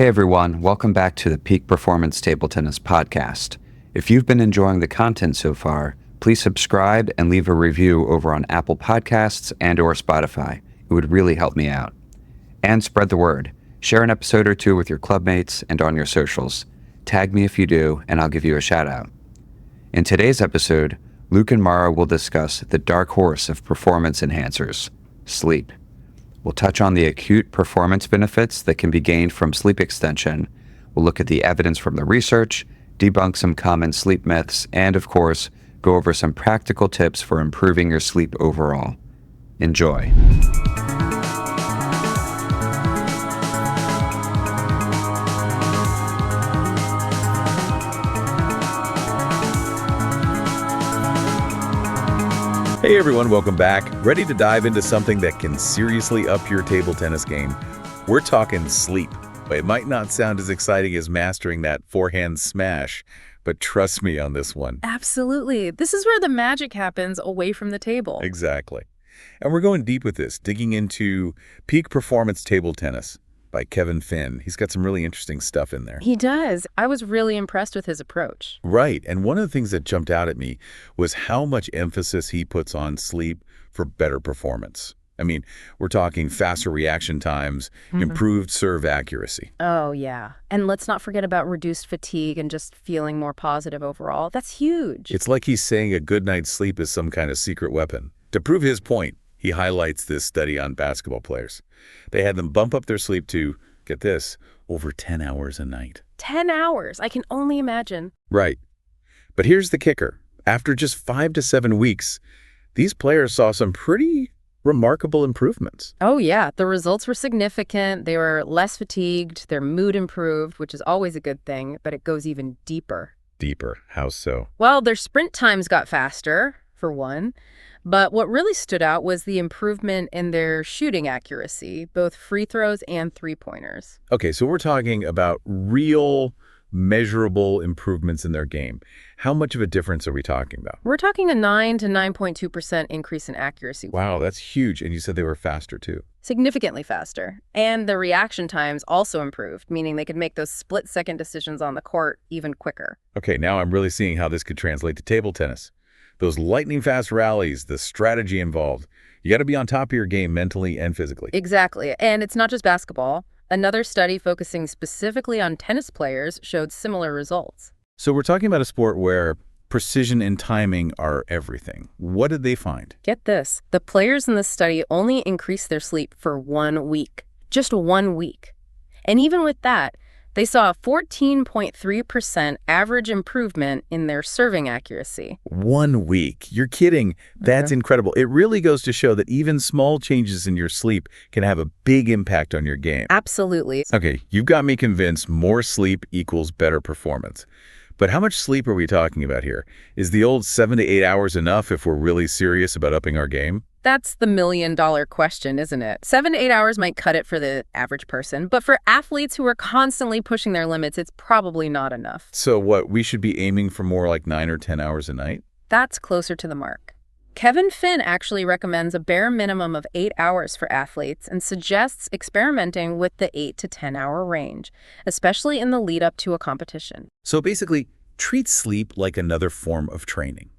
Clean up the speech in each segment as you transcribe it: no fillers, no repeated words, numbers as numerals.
Hey everyone, welcome back to the Peak Performance Table Tennis Podcast. If you've been enjoying the content so far, please subscribe and leave a review over on Apple Podcasts and/or Spotify. It would really help me out. And spread the word. Share an episode or two with your clubmates and on your socials. Tag me if you do, and I'll give you a shout out. In today's episode, Luke and Mara will discuss the dark horse of performance enhancers, sleep. We'll touch on the acute performance benefits that can be gained from sleep extension. We'll look at the evidence from the research, debunk some common sleep myths, and of course, go over some practical tips for improving your sleep overall. Enjoy. Hey everyone, welcome back. Ready to dive into something that can seriously up your table tennis game? We're talking sleep. It might not sound as exciting as mastering that forehand smash, but trust me on this one. Absolutely. This is where the magic happens away from the table. Exactly. And we're going deep with this, digging into Peak Performance Table Tennis by Kevin Finn. He's got some really interesting stuff in there. He does. I was really impressed with his approach. Right. And one of the things that jumped out at me was how much emphasis he puts on sleep for better performance. I mean, we're talking faster reaction times, improved serve accuracy. Oh, yeah. And let's not forget about reduced fatigue and just feeling more positive overall. That's huge. It's like he's saying a good night's sleep is some kind of secret weapon. To prove his point, he highlights this study on basketball players. They had them bump up their sleep to, get this, over 10 hours a night. 10 hours. I can only imagine. Right. But here's the kicker. After just 5 to 7 weeks, these players saw some pretty remarkable improvements. Oh, yeah. The results were significant. They were less fatigued. Their mood improved, which is always a good thing, but it goes even deeper. Deeper? How so? Well, their sprint times got faster, for one. But what really stood out was the improvement in their shooting accuracy, both free throws and three-pointers. Okay, so we're talking about real, measurable improvements in their game. How much of a difference are we talking about? We're talking a 9 to 9.2% increase in accuracy. Wow, that's huge. And you said they were faster, too. Significantly faster. And the reaction times also improved, meaning they could make those split-second decisions on the court even quicker. Okay, now I'm really seeing how this could translate to table tennis. Those lightning-fast rallies, the strategy involved. You got to be on top of your game mentally and physically. Exactly. And it's not just basketball. Another study focusing specifically on tennis players showed similar results. So we're talking about a sport where precision and timing are everything. What did they find? Get this. The players in this study only increased their sleep for 1 week. Just 1 week. And even with that, they saw a 14.3% average improvement in their serving accuracy. 1 week. You're kidding. That's incredible. It really goes to show that even small changes in your sleep can have a big impact on your game. Absolutely. Okay, you've got me convinced more sleep equals better performance. But how much sleep are we talking about here? Is the old 7 to 8 hours enough if we're really serious about upping our game? That's the million-dollar question, isn't it? 7 to 8 hours might cut it for the average person, but for athletes who are constantly pushing their limits, it's probably not enough. So what, we should be aiming for more like 9 or 10 hours a night? That's closer to the mark. Kevin Finn actually recommends a bare minimum of 8 hours for athletes and suggests experimenting with the 8 to 10 hour range, especially in the lead up to a competition. So basically, treat sleep like another form of training.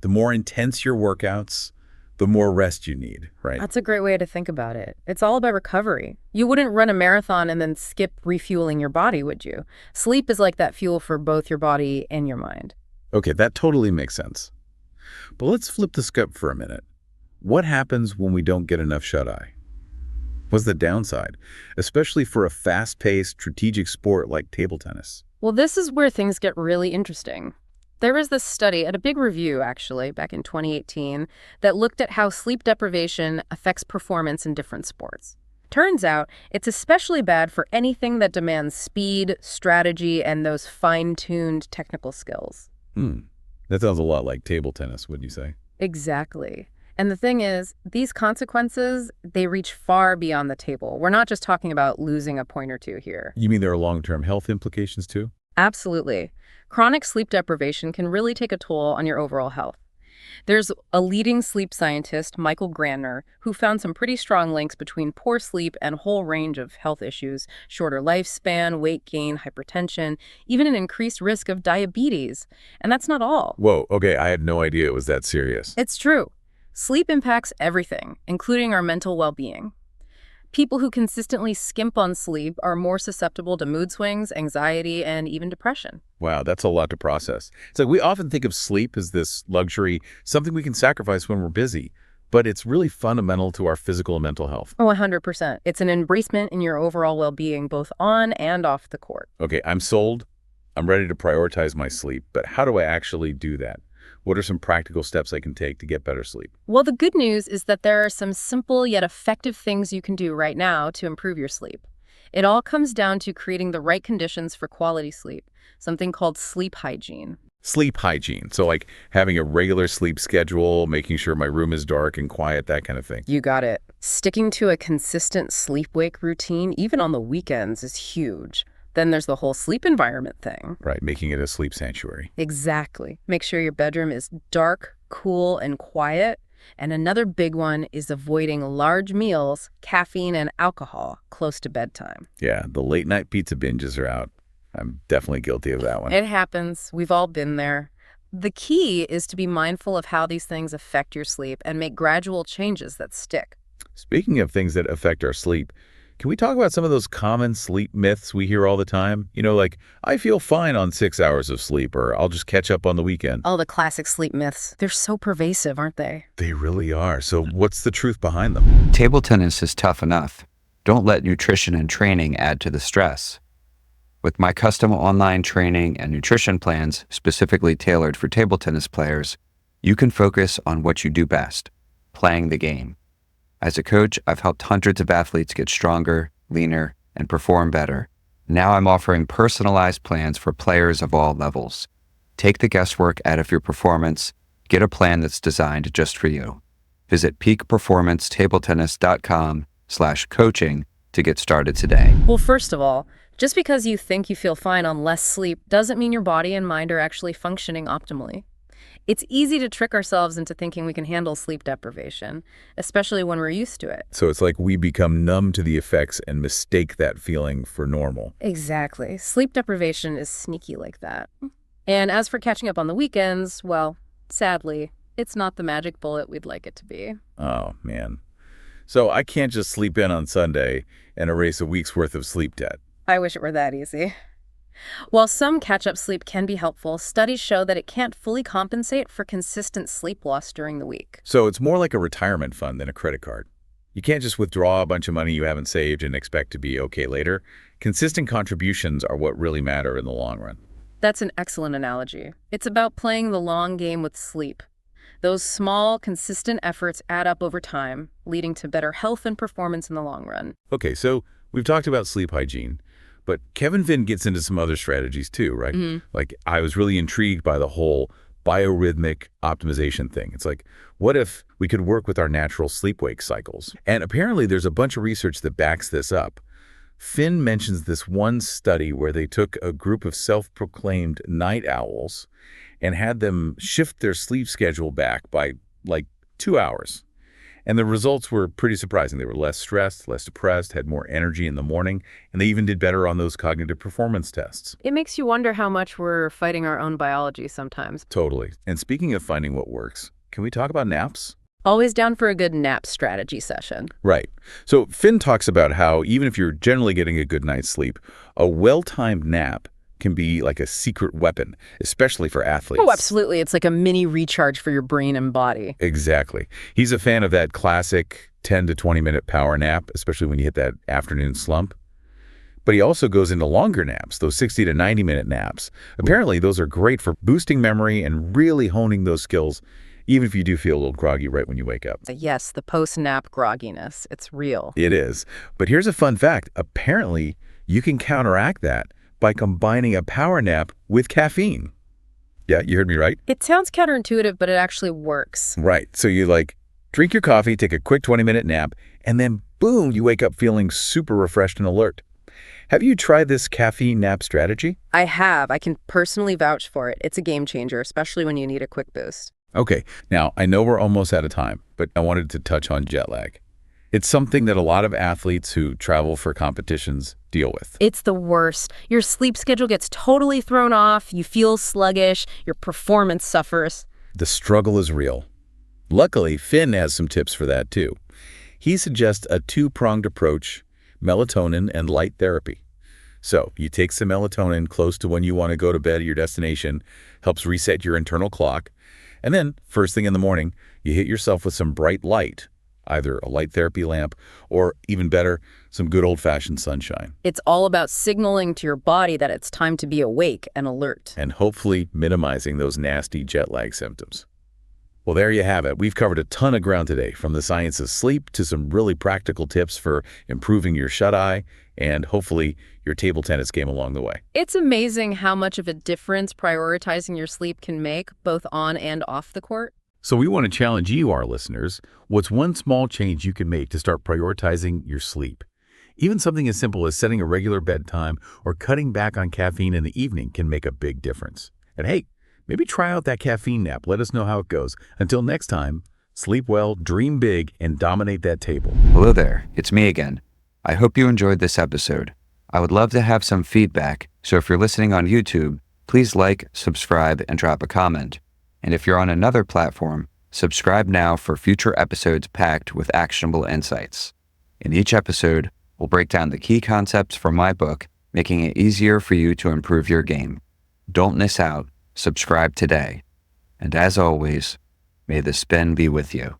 The more intense your workouts, the more rest you need, right? That's a great way to think about it. It's all about recovery. You wouldn't run a marathon and then skip refueling your body, would you? Sleep is like that fuel for both your body and your mind. Okay, that totally makes sense. But let's flip the script for a minute. What happens when we don't get enough shut-eye? What's the downside, especially for a fast-paced, strategic sport like table tennis? Well, this is where things get really interesting. There was this study, at a big review actually, back in 2018, that looked at how sleep deprivation affects performance in different sports. Turns out, it's especially bad for anything that demands speed, strategy, and those fine-tuned technical skills. That sounds a lot like table tennis, wouldn't you say? Exactly. And the thing is, these consequences, they reach far beyond the table. We're not just talking about losing a point or two here. You mean there are long-term health implications too? Absolutely. Chronic sleep deprivation can really take a toll on your overall health. There's a leading sleep scientist, Michael Grandner, who found some pretty strong links between poor sleep and a whole range of health issues, shorter lifespan, weight gain, hypertension, even an increased risk of diabetes. And that's not all. Whoa, okay, I had no idea it was that serious. It's true. Sleep impacts everything, including our mental well-being. People who consistently skimp on sleep are more susceptible to mood swings, anxiety, and even depression. Wow, that's a lot to process. It's like we often think of sleep as this luxury, something we can sacrifice when we're busy, but it's really fundamental to our physical and mental health. Oh, 100%. It's an embracement in your overall well-being, both on and off the court. Okay, I'm sold. I'm ready to prioritize my sleep, but how do I actually do that? What are some practical steps I can take to get better sleep? Well, the good news is that there are some simple yet effective things you can do right now to improve your sleep. It all comes down to creating the right conditions for quality sleep, something called sleep hygiene. Sleep hygiene. So like having a regular sleep schedule, making sure my room is dark and quiet, that kind of thing. You got it. Sticking to a consistent sleep-wake routine, even on the weekends, is huge. Then there's the whole sleep environment thing. Right, making it a sleep sanctuary. Exactly. Make sure your bedroom is dark, cool, and quiet. And another big one is avoiding large meals, caffeine, and alcohol close to bedtime. Yeah, the late night pizza binges are out. I'm definitely guilty of that one. It happens. We've all been there. The key is to be mindful of how these things affect your sleep and make gradual changes that stick. Speaking of things that affect our sleep, can we talk about some of those common sleep myths we hear all the time? You know, like, I feel fine on 6 hours of sleep, or I'll just catch up on the weekend. Oh, the classic sleep myths. They're so pervasive, aren't they? They really are. So what's the truth behind them? Table tennis is tough enough. Don't let nutrition and training add to the stress. With my custom online training and nutrition plans specifically tailored for table tennis players, you can focus on what you do best, playing the game. As a coach, I've helped hundreds of athletes get stronger, leaner, and perform better. Now I'm offering personalized plans for players of all levels. Take the guesswork out of your performance. Get a plan that's designed just for you. Visit peakperformancetabletennis.com/coaching to get started today. Well, first of all, just because you think you feel fine on less sleep doesn't mean your body and mind are actually functioning optimally. It's easy to trick ourselves into thinking we can handle sleep deprivation, especially when we're used to it. So it's like we become numb to the effects and mistake that feeling for normal. Exactly. Sleep deprivation is sneaky like that. And as for catching up on the weekends, well, sadly, it's not the magic bullet we'd like it to be. Oh, man. So I can't just sleep in on Sunday and erase a week's worth of sleep debt. I wish it were that easy. While some catch-up sleep can be helpful, studies show that it can't fully compensate for consistent sleep loss during the week. So it's more like a retirement fund than a credit card. You can't just withdraw a bunch of money you haven't saved and expect to be okay later. Consistent contributions are what really matter in the long run. That's an excellent analogy. It's about playing the long game with sleep. Those small, consistent efforts add up over time, leading to better health and performance in the long run. Okay, so we've talked about sleep hygiene. But Kevin Vinn gets into some other strategies too, right? Like, I was really intrigued by the whole biorhythmic optimization thing. It's like, what if we could work with our natural sleep-wake cycles? And apparently there's a bunch of research that backs this up. Finn mentions this one study where they took a group of self-proclaimed night owls and had them shift their sleep schedule back by like 2 hours. And the results were pretty surprising. They were less stressed, less depressed, had more energy in the morning, and they even did better on those cognitive performance tests. It makes you wonder how much we're fighting our own biology sometimes. Totally. And speaking of finding what works, can we talk about naps? Always down for a good nap strategy session. Right. So Finn talks about how even if you're generally getting a good night's sleep, a well-timed nap can be like a secret weapon, especially for athletes. Oh, absolutely. It's like a mini recharge for your brain and body. Exactly. He's a fan of that classic 10 to 20-minute power nap, especially when you hit that afternoon slump. But he also goes into longer naps, those 60 to 90-minute naps. Apparently, those are great for boosting memory and really honing those skills, even if you do feel a little groggy right when you wake up. Yes, the post-nap grogginess. It's real. It is. But here's a fun fact. Apparently, you can counteract that by combining a power nap with caffeine. Yeah, you heard me right? It sounds counterintuitive, but it actually works. Right. So you drink your coffee, take a quick 20-minute nap, and then boom, you wake up feeling super refreshed and alert. Have you tried this caffeine nap strategy? I have. I can personally vouch for it. It's a game changer, especially when you need a quick boost. Okay, now I know we're almost out of time, but I wanted to touch on jet lag. It's something that a lot of athletes who travel for competitions deal with. It's the worst. Your sleep schedule gets totally thrown off, you feel sluggish, your performance suffers. The struggle is real. Luckily, Finn has some tips for that too. He suggests a two-pronged approach, melatonin and light therapy. So you take some melatonin close to when you want to go to bed at your destination, helps reset your internal clock, and then first thing in the morning, you hit yourself with some bright light, either a light therapy lamp or, even better, some good old-fashioned sunshine. It's all about signaling to your body that it's time to be awake and alert. And hopefully minimizing those nasty jet lag symptoms. Well, there you have it. We've covered a ton of ground today, from the science of sleep to some really practical tips for improving your shut-eye and hopefully your table tennis game along the way. It's amazing how much of a difference prioritizing your sleep can make, both on and off the court. So we want to challenge you, our listeners. What's one small change you can make to start prioritizing your sleep? Even something as simple as setting a regular bedtime or cutting back on caffeine in the evening can make a big difference. And hey, maybe try out that caffeine nap. Let us know how it goes. Until next time, sleep well, dream big, and dominate that table. Hello there, it's me again. I hope you enjoyed this episode. I would love to have some feedback, so if you're listening on YouTube, please like, subscribe, and drop a comment. And if you're on another platform, subscribe now for future episodes packed with actionable insights. In each episode, we'll break down the key concepts from my book, making it easier for you to improve your game. Don't miss out. Subscribe today. And as always, may the spin be with you.